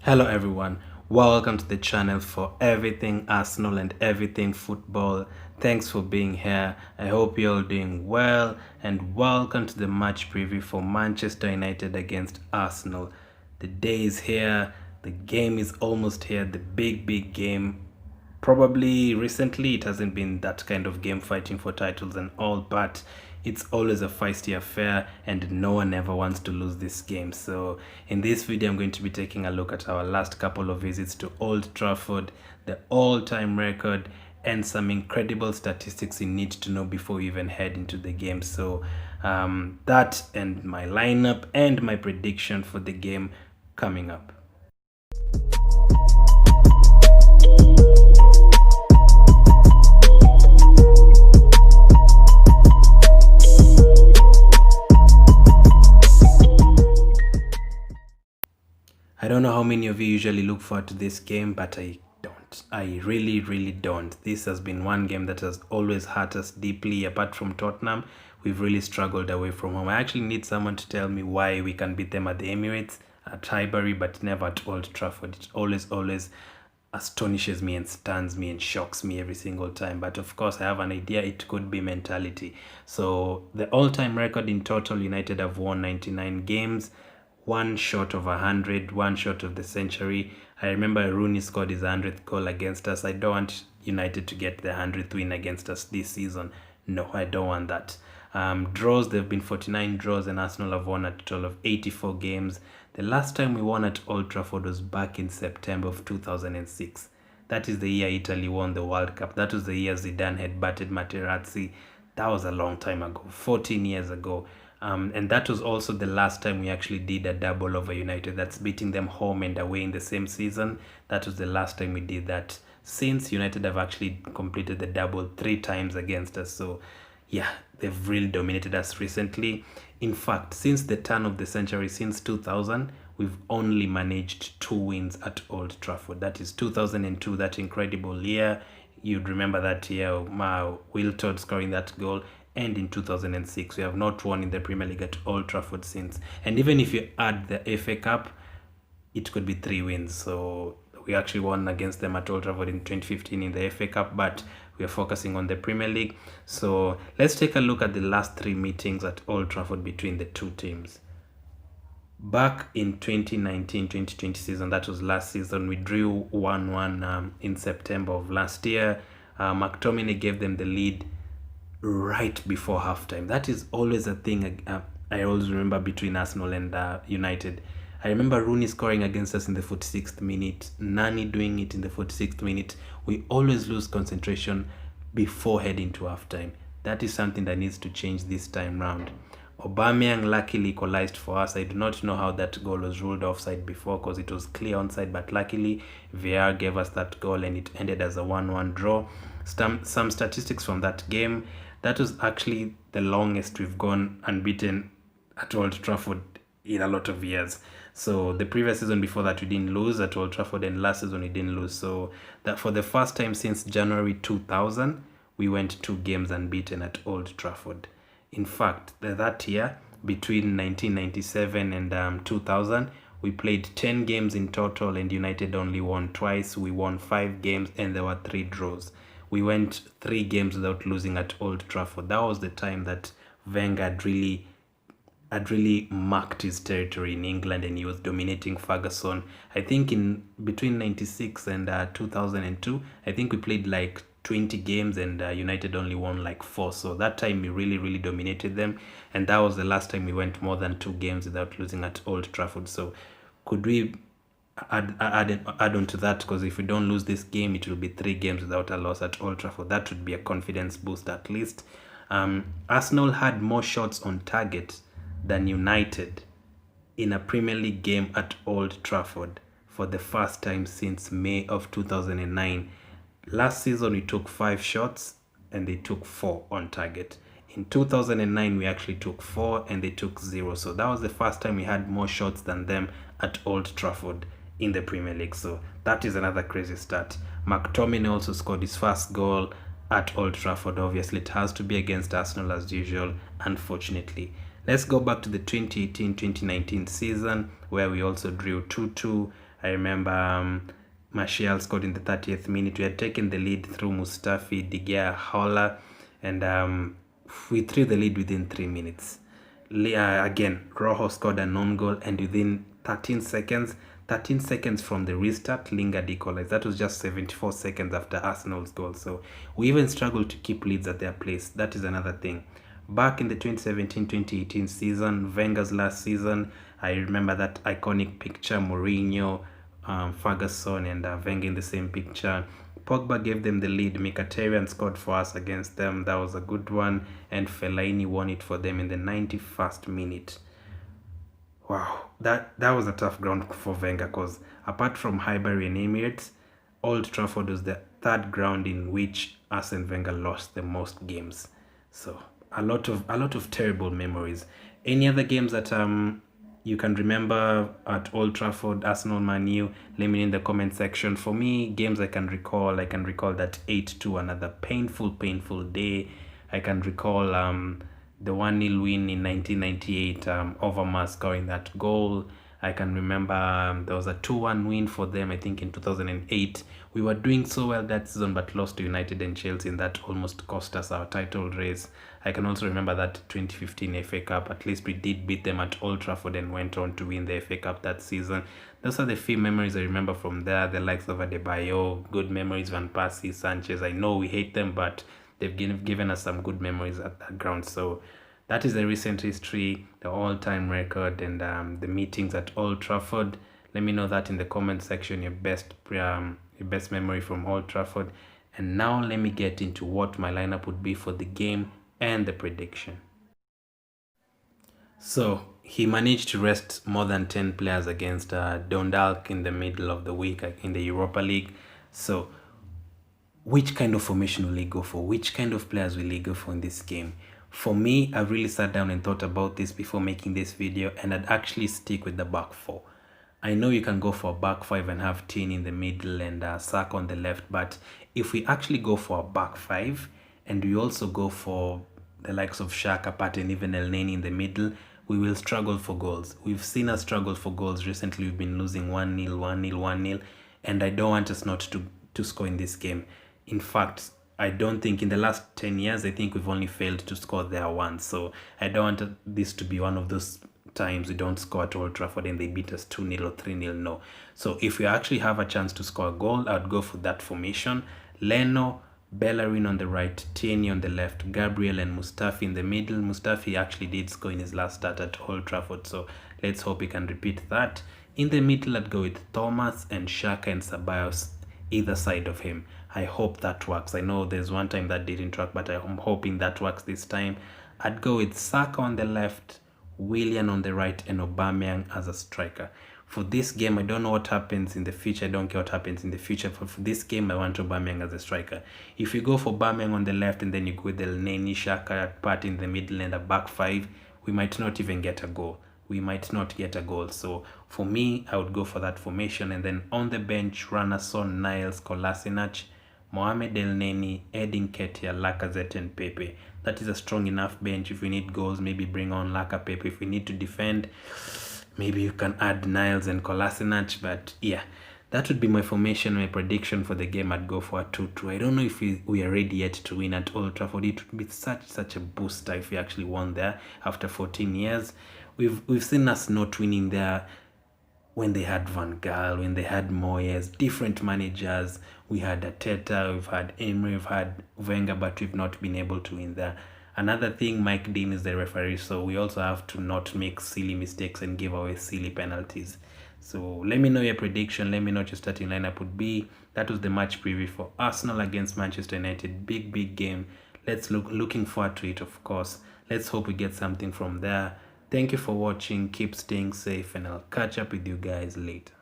Hello everyone, welcome to the channel for everything Arsenal and everything football. Thanks for being here. I hope you're all doing well and welcome to the match preview for Manchester United against Arsenal. The day is here, the game is almost here, the big game. Probably recently it hasn't been that kind of game fighting for titles and all, but it's always a feisty affair and no one ever wants to lose this game. So in this video I'm going to be taking a look at our last couple of visits to Old Trafford, the all-time record, and some incredible statistics you need to know before you even head into the game. So that and my lineup and my prediction for the game coming up. I don't know how many of you usually look forward to this game, but I don't. I really don't. This has been one game that has always hurt us deeply. Apart from Tottenham, we've really struggled away from home. I actually need someone to tell me why we can beat them at the Emirates, at Highbury, but never at Old Trafford. It always astonishes me and stuns me and shocks me every single time. But of course, I have an idea. It could be mentality. So the all-time record in total, United have won 99 games. One short of 100, one short of the century. I remember Rooney scored his 100th goal against us. I don't want United to get the 100th win against us this season. No, I don't want that. Draws, there have been 49 draws and Arsenal have won a total of 84 games. The last time we won at Old Trafford was back in September of 2006. That is the year Italy won the World Cup. That was the year Zidane had battered Materazzi. That was a long time ago, 14 years ago. And that was also the last time we actually did a double over United. That's beating them home and away in the same season. That was the last time we did that. Since United have actually completed the double 3 times against us. So yeah, they've really dominated us recently. In fact, since the turn of the century, since 2000, we've only managed 2 wins at Old Trafford. That is 2002, that incredible year. You'd remember that year, Willian scoring that goal. And in 2006, we have not won in the Premier League at Old Trafford since. And even if you add the FA Cup, it could be 3 wins. So we actually won against them at Old Trafford in 2015 in the FA Cup, but we are focusing on the Premier League. So let's take a look at the last 3 meetings at Old Trafford between the two teams. Back in 2019-2020 season, that was last season, we drew 1-1 in September of last year. McTominay gave them the lead right before halftime. That is always a thing I always remember between Arsenal and United. I remember Rooney scoring against us in the 46th minute, Nani doing it in the 46th minute. We always lose concentration before heading to halftime. That is something that needs to change this time round. Aubameyang luckily equalized for us. I do not know how that goal was ruled offside before because it was clear onside, but luckily VAR gave us that goal and it ended as a 1-1 draw. Some statistics from that game. That was actually the longest we've gone unbeaten at Old Trafford in a lot of years. So the previous season before that we didn't lose at Old Trafford, and last season we didn't lose. So that for the first time since January 2000, we went 2 games unbeaten at Old Trafford. In fact, that year, between 1997 and 2000, we played 10 games in total and United only won twice. We won 5 games and there were 3 draws. We went 3 games without losing at Old Trafford. That was the time that Wenger had really marked his territory in England and he was dominating Ferguson. I think in between 96 and 2002, I think we played like 20 games and United only won like 4. So that time we really dominated them, and that was the last time we went more than 2 games without losing at Old Trafford. So could we add on to that? Because if we don't lose this game, it will be 3 games without a loss at Old Trafford. That would be a confidence boost at least. Arsenal had more shots on target than United in a Premier League game at Old Trafford for the first time since May of 2009. Last season we took 5 shots and they took 4 on target. In 2009 we actually took 4 and they took 0. So that was the first time we had more shots than them at Old Trafford in the Premier League. So that is another crazy stat. McTominay also scored his first goal at Old Trafford. Obviously it has to be against Arsenal as usual, unfortunately. Let's go back to the 2018-2019 season where we also drew 2-2. I remember Martial scored in the 30th minute. We had taken the lead through Mustafi, De Gea, Howler, and we threw the lead within 3 minutes. Again, Rojo scored an own goal, and within 13 seconds from the restart, Lingard equalized. That was just 74 seconds after Arsenal's goal. So we even struggled to keep leads at their place. That is another thing. Back in the 2017-2018 season, Wenger's last season, I remember that iconic picture, Mourinho, Ferguson, and Wenger in the same picture. Pogba gave them the lead. Mkhitaryan scored for us against them. That was a good one. And Fellaini won it for them in the 91st minute. Wow, that was a tough ground for Wenger, because apart from Highbury and Emirates, Old Trafford was the third ground in which Arsene Wenger lost the most games. So a lot of terrible memories. Any other games that you can remember at Old Trafford, Arsenal, Man U? Let me know in the comment section. For me, games I can recall that 8-2, another painful day. I can recall the 1-0 win in 1998, Overmars scoring that goal. I can remember there was a 2-1 win for them, I think, in 2008. We were doing so well that season, but lost to United and Chelsea, and that almost cost us our title race. I can also remember that 2015 FA Cup. At least we did beat them at Old Trafford and went on to win the FA Cup that season. Those are the few memories I remember from there. The likes of Adebayo, good memories, Van Persie, Sanchez. I know we hate them, but they've given us some good memories at that ground. So that is the recent history, the all-time record, and the meetings at Old Trafford. Let me know that in the comment section, your best memory from Old Trafford. And now let me get into what my lineup would be for the game and the prediction. So he managed to rest more than 10 players against Dundalk in the middle of the week in the Europa League. So which kind of formation will he go for? Which kind of players will he go for in this game? For me, I really sat down and thought about this before making this video, and I'd actually stick with the back four. I know you can go for a back five and have Tin in the middle and Saka on the left, but if we actually go for a back five and we also go for the likes of Xhaka, Partey, and even El Neni in the middle, we will struggle for goals. We've seen us struggle for goals recently. We've been losing 1-0, 1-0, 1-0, and I don't want us not to score in this game. In fact, I don't think in the last 10 years, I think we've only failed to score there once. So I don't want this to be one of those times we don't score at Old Trafford and they beat us 2-0 or 3-0. No. So if we actually have a chance to score a goal, I would go for that formation. Leno, Bellerin on the right, Tierney on the left, Gabriel and Mustafi in the middle. Mustafi actually did score in his last start at Old Trafford, so let's hope he can repeat that. In the middle, I'd go with Thomas and Xhaka and Ceballos either side of him. I hope that works. I know there's one time that didn't work, but I'm hoping that works this time. I'd go with Saka on the left, Willian on the right, and Aubameyang as a striker. For this game, I don't know what happens in the future. I don't care what happens in the future. But for this game, I want Aubameyang as a striker. If you go for Aubameyang on the left and then you go with El Neni, Xhaka, Partey in the middle and a back five, we might not even get a goal. So for me, I would go for that formation. And then on the bench, Ranason, Niles, Kolasinac, Mohamed El Neni, Edin Ketia, Lacazette, and Pepe. That is a strong enough bench. If we need goals, maybe bring on Laka, Pepe. If we need to defend, maybe you can add Niles and Kolasinac. But yeah, that would be my formation, my prediction for the game. I'd go for a 2-2. I don't know if we are ready yet to win at Old Trafford. It would be such a booster if we actually won there after 14 years. We've seen us not winning there when they had Van Gaal, when they had Moyes, different managers. We had Arteta, we've had Emery, we've had Wenger, but we've not been able to win there. Another thing, Mike Dean is the referee, so we also have to not make silly mistakes and give away silly penalties. So let me know your prediction. Let me know what your starting lineup would be. That was the match preview for Arsenal against Manchester United. Big game. Looking forward to it, of course. Let's hope we get something from there. Thank you for watching. Keep staying safe, and I'll catch up with you guys later.